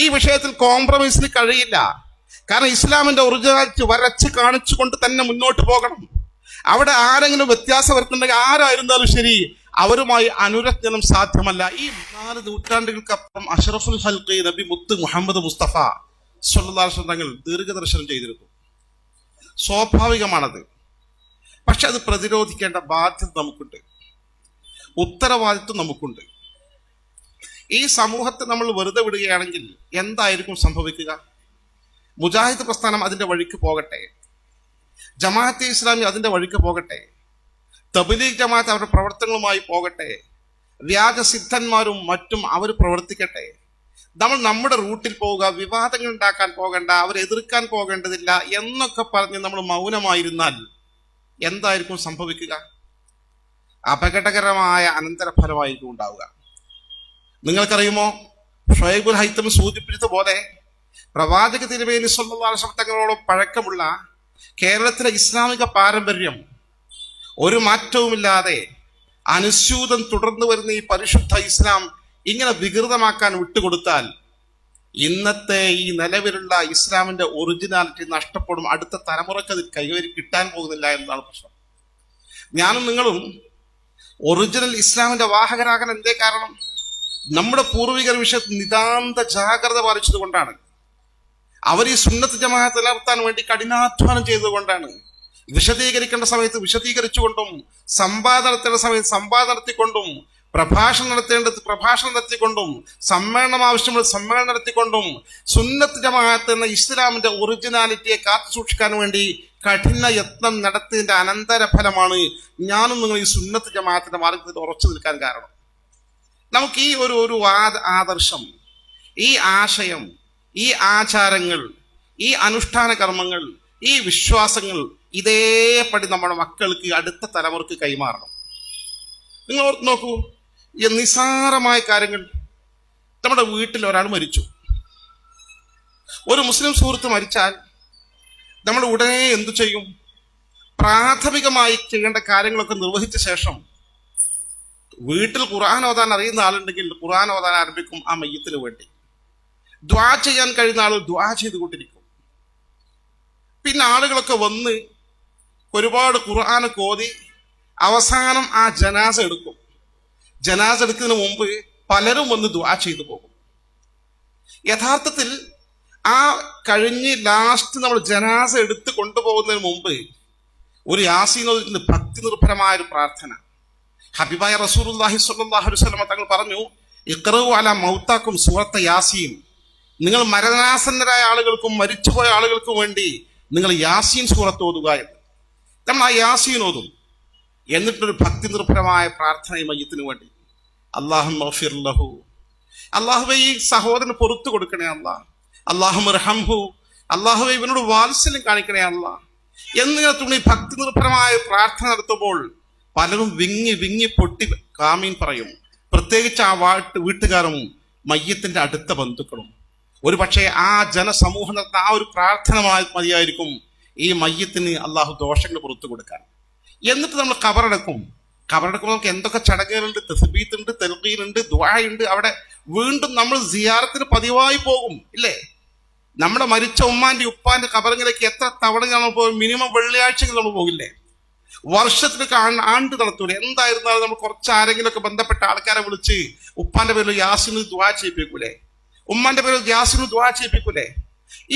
ഈ വിഷയത്തിൽ കോംപ്രമൈസിന് കഴിയില്ല. കാരണം ഇസ്ലാമിന്റെ ഒറിജിനാലിറ്റി വരച്ച് കാണിച്ചുകൊണ്ട് തന്നെ മുന്നോട്ട് പോകണം. അവിടെ ആരെങ്കിലും വ്യത്യാസം വരുത്തുന്നുണ്ടെങ്കിൽ ആരായിരുന്നാലും ശരി, അവരുമായി അനുരഞ്ജനം സാധ്യമല്ല. ഈ 4 നൂറ്റാണ്ടുകൾക്കപ്പുറം അഷ്റഫുൽ ഖൽഖ് നബി മുത്ത് മുഹമ്മദ് മുസ്തഫ സ്വല്ലല്ലാഹു അലൈഹി വസല്ലം തങ്ങൾ ദീർഘദർശനം ചെയ്തിരുന്നു. സ്വാഭാവികമാണത്. പക്ഷെ അത് പ്രതിരോധിക്കേണ്ട ബാധ്യത നമുക്കുണ്ട്, ഉത്തരവാദിത്വം നമുക്കുണ്ട്. ഈ സമൂഹത്തെ നമ്മൾ വെറുതെ വിടുകയാണെങ്കിൽ എന്തായിരിക്കും സംഭവിക്കുക? മുജാഹിദ് പ്രസ്ഥാനം അതിന്റെ വഴിക്ക് പോകട്ടെ, ജമാഅത്തെ ഇസ്ലാമി അതിന്റെ വഴിക്ക് പോകട്ടെ, തബ്ലീഗ് ജമാഅത്ത് അവരുടെ പ്രവർത്തനങ്ങളുമായി പോകട്ടെ, വ്യാജസിദ്ധന്മാരും മറ്റും അവർ പ്രവർത്തിക്കട്ടെ. നമ്മൾ നമ്മുടെ റൂട്ടിൽ പോവുക, വിവാദങ്ങൾ ഉണ്ടാക്കാൻ പോകണ്ട, അവരെ എതിർക്കാൻ പോകേണ്ടതില്ല എന്നൊക്കെ പറഞ്ഞ് നമ്മൾ മൗനമായിരുന്നാൽ എന്തായിരിക്കും സംഭവിക്കുക? അപകടകരമായ അനന്തരഫലമായിരിക്കും ഉണ്ടാവുക. നിങ്ങൾക്കറിയുമോ, ഷുഐബുൽ ഹൈത്തമി സൂചിപ്പിച്ചതുപോലെ പ്രവാചക തിരുമേനി സ്വല്ലല്ലാഹു അലൈഹി വസല്ലം തങ്ങളോട് പഴക്കമുള്ള കേരളത്തിലെ ഇസ്ലാമിക പാരമ്പര്യം ഒരു മാറ്റവുമില്ലാതെ അനുസ്യൂതം തുടർന്നു വരുന്ന ഈ പരിശുദ്ധ ഇസ്ലാം ഇങ്ങനെ വികൃതമാക്കാൻ വിട്ടുകൊടുത്താൽ ഇന്നത്തെ ഈ നിലവിലുള്ള ഇസ്ലാമിന്റെ ഒറിജിനാലിറ്റി നഷ്ടപ്പെടും. അടുത്ത തലമുറയ്ക്ക് അത് കൈവരി കിട്ടാൻ പോകുന്നില്ല എന്നതാണ് പ്രശ്നം. ഞാനും നിങ്ങളും ഒറിജിനൽ ഇസ്ലാമിന്റെ വാഹകരാകാൻ എന്തേ കാരണം? നമ്മുടെ പൂർവികർ വിഷയത്തിൽ നിതാന്ത ജാഗ്രത പാലിച്ചത് കൊണ്ടാണ്. അവർ ഈ സുന്നത്ത് ജമാഅത്ത് നിലനിർത്താൻ വേണ്ടി കഠിനാധ്വാനം ചെയ്തുകൊണ്ടാണ്. വിശദീകരിക്കേണ്ട സമയത്ത് വിശദീകരിച്ചുകൊണ്ടും, സംവാദം നടത്തേണ്ട സമയത്ത് സംവാദം നടത്തിക്കൊണ്ടും, പ്രഭാഷണം നടത്തേണ്ടത് പ്രഭാഷണം നടത്തിക്കൊണ്ടും, സമ്മേളനം ആവശ്യമുള്ള സമ്മേളനം നടത്തിക്കൊണ്ടും സുന്നത്ത് ജമാഅത്ത് എന്ന ഇസ്ലാമിന്റെ ഒറിജിനാലിറ്റിയെ കാത്തു സൂക്ഷിക്കാൻ വേണ്ടി കഠിന യത്നം നടത്തിയതിന്റെ അനന്തരഫലമാണ് ഞാനും നിങ്ങൾ ഈ സുന്നത്ത് ജമാഅത്തിന്റെ മാർഗത്തിൽ ഉറച്ചു നിൽക്കാൻ കാരണം. നമുക്ക് ഈ ഒരു ആദർശം, ഈ ആശയം, ഈ ആചാരങ്ങൾ, ഈ അനുഷ്ഠാന കർമ്മങ്ങൾ, ഈ വിശ്വാസങ്ങൾ ഇതേപടി നമ്മുടെ മക്കൾക്ക്, അടുത്ത തലമുറക്ക് കൈമാറണം. നിങ്ങൾ ഓർത്ത് നോക്കൂ, ഈ നിസ്സാരമായ കാര്യങ്ങൾ. നമ്മുടെ വീട്ടിൽ ഒരാൾ മരിച്ചു, ഒരു മുസ്ലിം സുഹൃത്ത് മരിച്ചാൽ നമ്മൾ ഉടനെ എന്തു ചെയ്യും? പ്രാഥമികമായി ചെയ്യേണ്ട കാര്യങ്ങളൊക്കെ നിർവഹിച്ച ശേഷം വീട്ടിൽ ഖുർആൻ ഓതാൻ അറിയുന്ന ആളുണ്ടെങ്കിൽ ഖുർആൻ ഓതാൻ ആരംഭിക്കും ആ മയ്യത്തിന് വേണ്ടി. ദുആ ചെയ്യാൻ കഴിയുന്ന ആൾ ദുആ ചെയ്തുകൊണ്ടിരിക്കും. പിന്നെ ആളുകളൊക്കെ വന്ന് ഒരുപാട് ഖുർആനൊക്കെ ഓതി അവസാനം ആ ജനാസ എടുക്കും. ജനാസ എടുക്കുന്നതിന് മുമ്പ് പലരും വന്ന് ദുആ ചെയ്തു പോകും. യഥാർത്ഥത്തിൽ ആ കഴിഞ്ഞ് ലാസ്റ്റ് നമ്മൾ ജനാസ എടുത്ത് കൊണ്ടുപോകുന്നതിന് മുമ്പ് ഒരു യാസീൻ ഓതുന്ന ഭക്തി നിർഭരമായ ഒരു പ്രാർത്ഥന. ഹബീബായ റസൂലുള്ളാഹി സ്വല്ലല്ലാഹു അലൈഹി വസല്ലം തങ്ങൾ പറഞ്ഞു, ഇഖ്റഉ അലാ മൗതാക്കും സൂറത്ത യാസീൻ. നിങ്ങൾ മരണാസന്നരായ ആളുകൾക്കും മരിച്ചുപോയ ആളുകൾക്കും വേണ്ടി നിങ്ങൾ യാസീൻ സൂറത്ത് ഓതുക എന്ന്. നമ്മൾ ആ യാസീൻ ഓതും. എന്നിട്ടൊരു ഭക്തി നിർഭരമായ പ്രാർത്ഥന ഈ മയ്യത്തിന് വേണ്ടി. അല്ലാഹുമ്മ ഗ്ഫിർ ലഹു, അല്ലാഹുവേ ഈ സഹോദരന് പുറത്തു കൊടുക്കണേ അല്ലാഹ്, അല്ലാഹുമ്മ ഇർഹംഹു, അല്ലാഹുവേ ഇവനോട് വാത്സല്യം കാണിക്കണേ അല്ലാഹ് എന്നിങ്ങനെ തുടങ്ങി ഭക്തി നിർഭരമായ പ്രാർത്ഥന നടത്തുമ്പോൾ പലരും വിങ്ങി വിങ്ങി പൊട്ടി കാമീൻ പറയും. പ്രത്യേകിച്ച് ആ വീട്ടുകാരും മയ്യത്തിന്റെ അടുത്ത ബന്ധുക്കളും. ഒരു പക്ഷേ ആ ജനസമൂഹം നടത്തുന്ന ആ ഒരു പ്രാർത്ഥന മതിയായിരിക്കും ഈ മയ്യത്തിന് അള്ളാഹു ദോഷങ്ങൾ പുറത്തു കൊടുക്കാൻ. എന്നിട്ട് നമ്മൾ കബറടക്കും. കബറടക്കുമ്പോൾ നമുക്ക് എന്തൊക്കെ ചടങ്ങുകളുണ്ട്, തസ്ബീഹുണ്ട്, തൽഖീനുണ്ട്, ദുആയുണ്ട്. അവിടെ വീണ്ടും നമ്മൾ സിയാറത്തിന് പതിവായി പോകും, ഇല്ലേ? നമ്മുടെ മരിച്ച ഉമ്മാന്റെ ഉപ്പാന്റെ കബറിലേക്ക് എത്ര തവണ നമ്മൾ പോകും? മിനിമം വെള്ളിയാഴ്ചകൾ നമ്മൾ പോകില്ലേ? വർഷത്തിലൊക്കെ ആണ്ട് നടത്തൂലേ? എന്തായിരുന്നാലും നമ്മൾ കുറച്ച് ആരെങ്കിലുമൊക്കെ ബന്ധപ്പെട്ട ആൾക്കാരെ വിളിച്ച് ഉപ്പാന്റെ പേരിൽ യാസീന് ദുആ ചെയ്യിപ്പിക്കൂലേ? ഉമ്മാന്റെ പേരിൽ യാസീന് ദുആ ചെയ്യിപ്പിക്കൂലേ?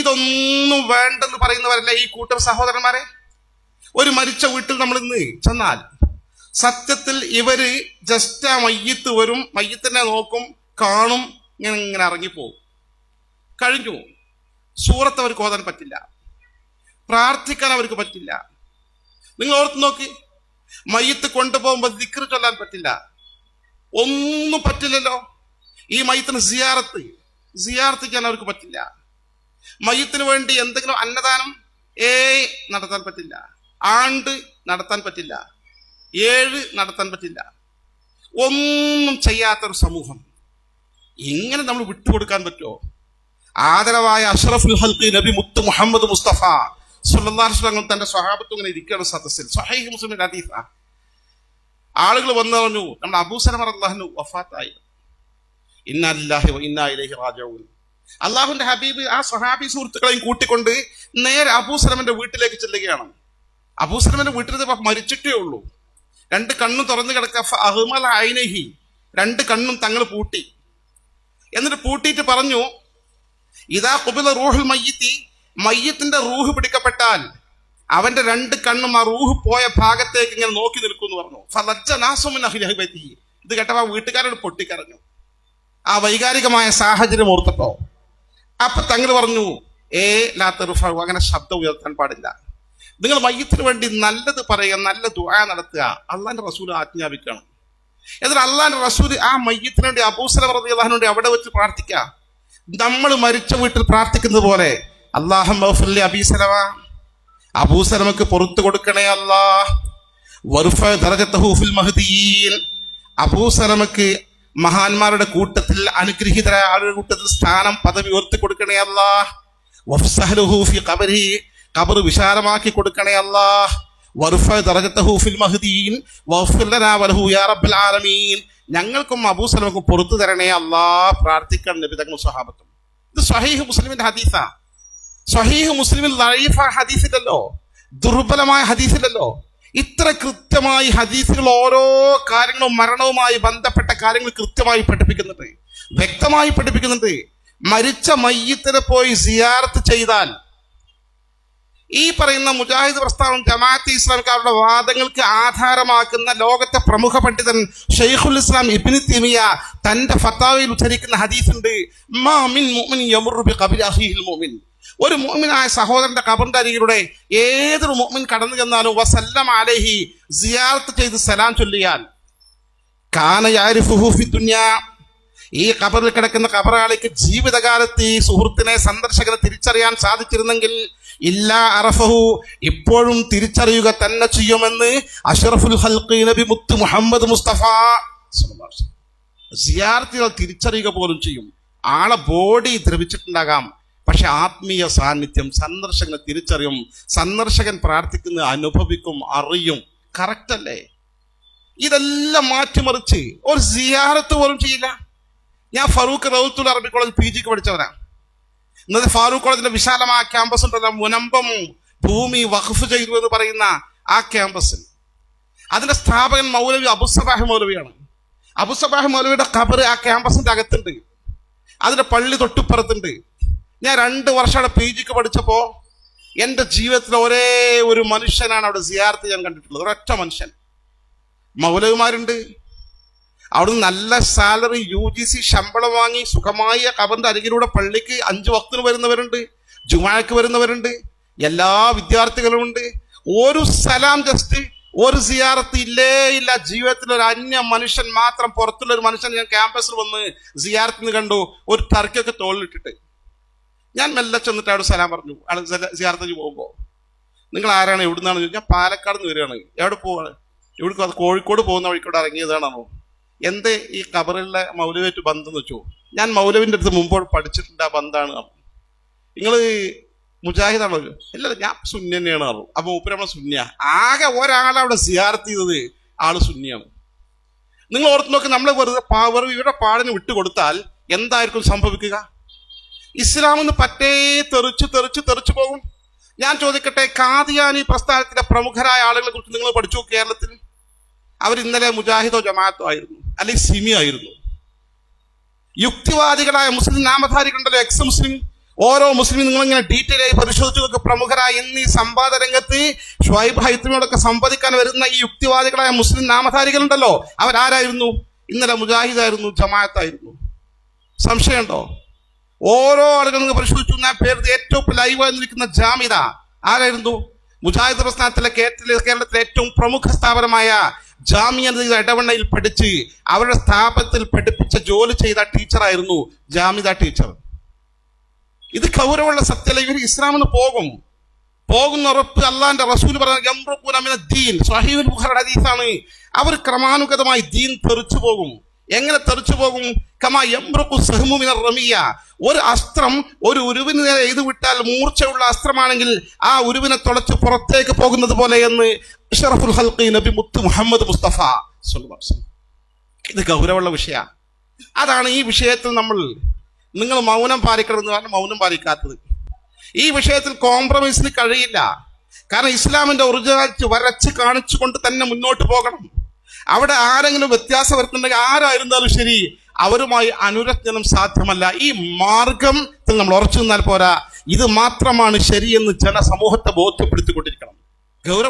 ഇതൊന്നും വേണ്ടെന്ന് പറയുന്നവരല്ലേ ഈ കൂട്ടം സഹോദരന്മാരെ? ഒരു മരിച്ച വീട്ടിൽ നമ്മൾ ഇന്ന് ചെന്നാൽ സത്യത്തിൽ ഇവര് ജസ്റ്റ് ആ മയ്യത്ത് വരും, മയ്യത്തിനെ നോക്കും, കാണും, ഇങ്ങനെ ഇറങ്ങിപ്പോവും, കഴിഞ്ഞു. സൂറത്ത് അവർക്ക് ഓതാൻ പറ്റില്ല, പ്രാർത്ഥിക്കാൻ അവർക്ക് പറ്റില്ല. നിങ്ങൾ ഓർത്ത് നോക്കി, മയ്യത്ത് കൊണ്ടുപോകുമ്പോൾ ദിക്ർ ചൊല്ലാൻ പറ്റില്ല, ഒന്നും പറ്റില്ലല്ലോ. ഈ മയ്യത്തിന് സിയാറത്തിക്കാൻ അവർക്ക് പറ്റില്ല. മയ്യത്തിന് വേണ്ടി എന്തെങ്കിലും അന്നദാനം നടത്താൻ പറ്റില്ല, ആണ്ട് നടത്താൻ പറ്റില്ല, 7 നടത്താൻ പറ്റില്ല. ഒന്നും ചെയ്യാത്തൊരു സമൂഹം ഇങ്ങനെ നമ്മൾ വിട്ടുകൊടുക്കാൻ പറ്റുമോ? ആദരവായ അഷ്റഫുൽ ഖൽഖ് നബി മുത്ത് മുഹമ്മദ് മുസ്തഫ സ്വല്ലല്ലാഹു അലൈഹി വസല്ലം തന്റെ സ്വഹാബത്ത് ഇങ്ങനെ ഇരിക്കുകയാണ് സദസ്സിൽ. സ്വഹീഹ് മുസ്ലിമിന്റെ ഹദീസ്. ആളുകൾ വന്നു പറഞ്ഞു, നമ്മുടെ അബൂ സലമ റളിയല്ലാഹു അൻഹു വഫാത്തായി. ഇന്നാ ലില്ലാഹി വ ഇന്നാ ഇലൈഹി റാജിഊൻ. അള്ളാഹുന്റെ ഹബീബ് ആ സ്വഹാബി സുഹൃത്തുക്കളെയും കൂട്ടിക്കൊണ്ട് നേരെ അബൂസലമന്റെ വീട്ടിലേക്ക് ചെല്ലുകയാണ്. അബൂസലമന്റെ വീട്ടിൽ മരിച്ചിട്ടേ ഉള്ളൂ. 2 കണ്ണും തുറന്നു കിടക്ക അഹ്മൽ ഐനഹി, 2 കണ്ണും തങ്ങൾ പൂട്ടി. എന്നിട്ട് പൂട്ടിയിട്ട് പറഞ്ഞു, ഇതാ ഖുബില റൂഹുൽ മയ്യിത്തി, മയ്യത്തിന്റെ റൂഹ് പിടിക്കപ്പെട്ടാൽ അവന്റെ 2 കണ്ണും ആ റൂഹ് പോയ ഭാഗത്തേക്ക് ഇങ്ങനെ നോക്കി നിൽക്കും എന്ന് പറഞ്ഞു. ഫലജ്ജ നാസു മിൻ അഹ്ലി ബൈത്തിഹി, ഇത് കേട്ടപ്പോൾ ആ വീട്ടുകാരോട് പൊട്ടിക്കരഞ്ഞു. ആ വൈകാരികമായ സാഹചര്യം ഓർത്തപ്പോ അപ്പൊ തങ്ങൾ പറഞ്ഞു, ലാ തർഫഉ, അങ്ങനെ ശബ്ദം ഉയർത്താൻ പാടില്ല. നിങ്ങൾ മയ്യത്തിന് വേണ്ടി നല്ലത് പറയുക, നല്ല ദുആ നടത്തുക, അള്ളാന്റെ റസൂൽ ആജ്ഞാപിക്കണം. എന്നിട്ട് അള്ളാന്റെ റസൂൽ ആ മയ്യത്തിന് വേണ്ടി അബൂസലമ റളിയല്ലാഹു അൻഹു അവിടെ വെച്ച് പ്രാർത്ഥിക്കുക. നമ്മൾ മരിച്ച വീട്ടിൽ പ്രാർത്ഥിക്കുന്നത് പോലെ, അല്ലാഹുമ്മ ഗ്ഫിർ ലി അബീ സലമ, അബൂസലമക്ക് പുറത്തു കൊടുക്കണേ അല്ലാഹ്, വർഫ ദറജതഹു ഫിൽ മഹ്ദിയീൻ, അബൂസലമക്ക് മഹാന്മാരുടെ കൂട്ടത്തിൽ, അനുഗ്രഹീതരായ ആളുകളുടെ കൂട്ടത്തിൽ സ്ഥാനം, പദവി ഉയർത്തി കൊടുക്കണേ അല്ലാഹ്, വഫ്സഹ്ലുഹു ഫി ഖബരി, ഖബർ വിശാലമാക്കി കൊടുക്കണേ അല്ലാഹ്, വർഫ ദറജതഹു ഫിൽ മഹ്ദിയീൻ വഗ്ഫിർ ലനാ വലഹു യാ റബ്ബൽ ആലമീൻ, ഞങ്ങൾക്കും അബൂസലമക്കും പുറത്തു തരണേ അല്ലാഹ് പ്രാർത്ഥിക്കണം നബി തങ്ങളും സ്വഹാബത്തും. ഇത് സ്വഹീഹ് മുസ്ലിമിന്റെ ഹദീസാ. സ്വഹീഹ് മുസ്ലിമിൽ ദഈഫ ഹദീസില്ലല്ലോ, ദുർബലമായ ഹദീസില്ലല്ലോ. ഇത്ര കൃത്യമായി ഹദീസുകൾ ഓരോ കാര്യങ്ങളും മരണവുമായി ബന്ധപ്പെട്ട കാര്യങ്ങൾ കൃത്യമായി പഠിപ്പിക്കുന്നുണ്ട്, വ്യക്തമായി പഠിപ്പിക്കുന്നുണ്ട്. മരിച്ച മയ്യിത്തിനെ പോയി സിയാറത്ത് ചെയ്താൽ, ഈ പറയുന്ന മുജാഹിദ് പ്രസ്ഥാനം ജമാഅത്തെ ഇസ്ലാമിക്കാരുടെ വാദങ്ങൾക്ക് ആധാരമാക്കുന്ന ലോകത്തെ പ്രമുഖ പണ്ഡിതൻ ഷെയ്ഖുൽ ഇസ്ലാം ഇബ്നു തൈമിയ തന്റെ ഫത്താവയിൽ ഉദ്ധരിക്കുന്ന ഹദീസുണ്ട്, മാ മിൻ മുഅ്മിൻ യമുറു ബി ഖബ്രി അഖീഹിൽ മുഅ്മിൻ, ഒരു മുഅ്മിനായ സഹോദരന്റെ ഖബറിന്റെ അരികിലൂടെ ഏതൊരു മുഅ്മിൻ കടന്നു ചെന്നാലും വസല്ലമ അലൈഹി, സിയാറത്ത് ചെയ്ത് സലാം ചൊല്ലിയാൽ, കാന യഅരിഫുഹു ഫി ദുനിയ, ഈ ഖബറിൽ കിടക്കുന്ന ഖബറാളിക്ക് ജീവിതകാലത്ത് ഈ സുഹൃത്തിനെ, സന്ദർശകനെ തിരിച്ചറിയാൻ സാധിച്ചിരുന്നെങ്കിൽ, ഇല്ലാ അറഫഹു, ഇപ്പോഴും തിരിച്ചറിയുക തന്നെ ചെയ്യുമെന്ന് അഷ്റഫുൽ ഖൽഖി നബി മുത്ത് മുഹമ്മദ് മുസ്തഫ സ്വല്ലല്ലാഹു അലൈഹി വസല്ലം. സിയാറത്തുകൾ തിരിച്ചറിയുക പോലും ചെയ്യും. ആളെ ബോഡി ദ്രവിച്ചിട്ടുണ്ടാകാം, പക്ഷെ ആത്മീയ സാന്നിധ്യം, സന്ദർശകനെ തിരിച്ചറിയും, സന്ദർശകൻ പ്രാർത്ഥിക്കുന്നത് അനുഭവിക്കും, അറിയും. കറക്റ്റ് അല്ലേ? ഇതെല്ലാം മാറ്റിമറിച്ച് ഒരു സിയാറത്ത് പോലും ചെയ്യില്ല. ഞാൻ ഫറൂഖ് റൗത്തുൽ അറബി കോളേജ് PG പഠിച്ചവനാ. ഇന്നത്തെ ഫാറൂഖ് കോളേജിന്റെ വിശാലമായ ക്യാമ്പസ് ഉണ്ടല്ലോ, മുനമ്പം ഭൂമി വഖഫ് ചെയ്തു എന്ന് പറയുന്ന ആ ക്യാമ്പസിൽ, അതിന്റെ സ്ഥാപകൻ മൗലവി അബുസബാഹ് മൗലവിയാണ്. അബുസബാഹ് മൗലവിയുടെ ഖബർ ആ ക്യാമ്പസിന്റെ അകത്തുണ്ട്, അതിന്റെ പള്ളി തൊട്ടുപ്പുറത്തുണ്ട്. ഞാൻ 2 വർഷം അവിടെ PG പഠിച്ചപ്പോ എന്റെ ജീവിതത്തിൽ ഒരേ ഒരു മനുഷ്യനാണ് അവിടെ സിയാറത്ത് ഞാൻ കണ്ടിട്ടുള്ളത്, ഒരൊറ്റ മനുഷ്യൻ. മൗലവിമാരുണ്ട്, അവിടുന്ന് നല്ല സാലറി UGC ശമ്പളം വാങ്ങി സുഖമായ ഖബറിന്റെ അരികിലൂടെ പള്ളിക്ക് 5 വക്തിന് വരുന്നവരുണ്ട്, ജുമാക്ക് വരുന്നവരുണ്ട്, എല്ലാ വിദ്യാർത്ഥികളും ഉണ്ട്. ഒരു സലാം, ജസ്റ്റ് ഒരു സിയാറത്ത് ഇല്ലേ ഇല്ല. ജീവിതത്തിൽ ഒരു അന്യ മനുഷ്യൻ മാത്രം, പുറത്തുള്ള ഒരു മനുഷ്യൻ ഞാൻ ക്യാമ്പസിൽ വന്ന് സിയാറത്തിന് കണ്ടു, ഒരു ടർക്കിയൊക്കെ തോളിലിട്ടിട്ട്. ഞാൻ മെല്ലെ ചെന്നിട്ട് അവിടെ സലാം പറഞ്ഞു. ആൾ സിയാറത്തിന് പോകുമ്പോ, നിങ്ങൾ ആരാണ്, എവിടുന്നാണ് ചോദിച്ചു. ഞാൻ പാലക്കാട് നിന്ന് വരികയാണ്. എവിടെ പോവാണ്? എവിടെ? കോഴിക്കോട് പോകുന്ന വഴിക്കൂടെ ഇറങ്ങിയതാണോ? എന്തേ ഈ ഖബറിലെ മൗലവിയായിട്ട് ബന്ധം എന്ന് വെച്ചു. ഞാൻ മൗലവിന്റെ അടുത്ത് മുമ്പ് പഠിച്ചിട്ടുണ്ട്, ആ ബന്ധാണ്. നിങ്ങൾ മുജാഹിദാണോ? ഇല്ല, ഞാൻ സുന്നി തന്നെയാണ് അറിവ്. അപ്പൊ മൂപ്പര് നമ്മളെ സുന്നിയ. ആകെ ഒരാളവിടെ സിയാറത്ത് ചെയ്തത് ആള് സുന്നിയാണ്. നിങ്ങൾ ഓർത്ത് നോക്കി, നമ്മളെ വെറുതെ ഇവരുടെ പാടിന് വിട്ടുകൊടുത്താൽ എന്തായിരിക്കും സംഭവിക്കുക? ഇസ്ലാമെന്ന് പറ്റേ തെറിച്ചു പോകും. ഞാൻ ചോദിക്കട്ടെ, ഖാദിയാനി പ്രസ്ഥാനത്തിലെ പ്രമുഖരായ ആളുകളെ കുറിച്ച് നിങ്ങൾ പഠിച്ചു കേരളത്തിൽ? അവർ ഇന്നലെ മുജാഹിദോ ജമാഅത്തോ ആയിരുന്നു, അല്ലെങ്കിൽ സിമി ആയിരുന്നു. യുക്തിവാദികളായ മുസ്ലിം നാമധാരികളുണ്ടല്ലോ, എക്സ് മുസ്ലിം. ഓരോ മുസ്ലിം നിങ്ങളിങ്ങനെ ഡീറ്റെയിൽ ആയി പരിശോധിച്ചു നോക്കുക. പ്രമുഖരായ ഇന്ന് ഈ സംവാദ രംഗത്ത് ഷുഐബ് ഹൈത്തമിയോടൊക്കെ സംവദിക്കാൻ വരുന്ന ഈ യുക്തിവാദികളായ മുസ്ലിം നാമധാരികളുണ്ടല്ലോ, അവരാരായിരുന്നു? ഇന്നലെ മുജാഹിദായിരുന്നു, ജമാഅത്തായിരുന്നു. സംശയമുണ്ടോ? ഓരോ ആളുകളും നിങ്ങൾ പരിശോധിച്ചു പേര് ഏറ്റവും ലൈവായി നിൽക്കുന്ന ജാമിദ ആരായിരുന്നു? മുജാഹിദ് പ്രസ്ഥാനത്തിലെ കേരളത്തിലെ ഏറ്റവും പ്രമുഖ സ്ഥാപനമായ ജാമിയ ഇടവണ്ണയിൽ പഠിച്ച് അവരുടെ സ്ഥാപനത്തിൽ പഠിപ്പിച്ച ജോലി ചെയ്ത ടീച്ചറായിരുന്നു ജാമിദ ടീച്ചർ. ഇത് ഗൗരവമുള്ള സത്യല്ല. ഇവർ ഇസ്ലാമിന് പോകുന്ന ഉറപ്പ് അള്ളാന്റെ റസൂൽ പറഞ്ഞ സ്വഹീഹുൽ ബുഖാരിയുടെ ഹദീസാണ്. അവർ ക്രമാനുഗതമായി ദീൻ തെറിച്ചു പോകും. എങ്ങനെ തെറിച്ചു പോകും? കമാ യംറുഖു സഹ്മു മിനർ റമിയ, ഒരു അസ്ത്രം ഒരു ഉരുവിന് നേരെ എയ്തു വിട്ടാൽ മൂർച്ചയുള്ള അസ്ത്രമാണെങ്കിൽ ആ ഉരുവിനെ തുളച്ച് പുറത്തേക്ക് പോകുന്നത് പോലെ എന്ന് അഷ്റഫുൽ ഖൽഖി നബി മുത്ത് മുഹമ്മദ് മുസ്തഫ സ്വല്ലല്ലാഹു അലൈഹി വസല്ലം. ഇത് ഗൗരവമുള്ള വിഷയ. അതാണ് ഈ വിഷയത്തിൽ നമ്മൾ നിങ്ങൾ മൗനം പാലിക്കണം എന്ന് പറഞ്ഞാൽ മൗനം പാലിക്കാത്തത്. ഈ വിഷയത്തിൽ കോംപ്രമൈസിന് കഴിയില്ല. കാരണം ഇസ്ലാമിന്റെ ഒറിജിനാലിറ്റി വരച്ച് കാണിച്ചുകൊണ്ട് തന്നെ മുന്നോട്ട് പോകണം. അവിടെ ആരെങ്കിലും വ്യത്യാസം വരുത്തുന്നുണ്ടെങ്കിൽ ആരായിരുന്നാലും ശരി, അവരുമായി അനുരഞ്ജനം സാധ്യമല്ല. ഈ മാർഗത്തിൽ നമ്മൾ ഉറച്ചു നിന്നാൽ പോരാ, ഇത് മാത്രമാണ് ശരിയെന്ന് ജനസമൂഹത്തെ ബോധ്യപ്പെടുത്തിക്കൊണ്ടിരിക്കണം. ഗൗരവ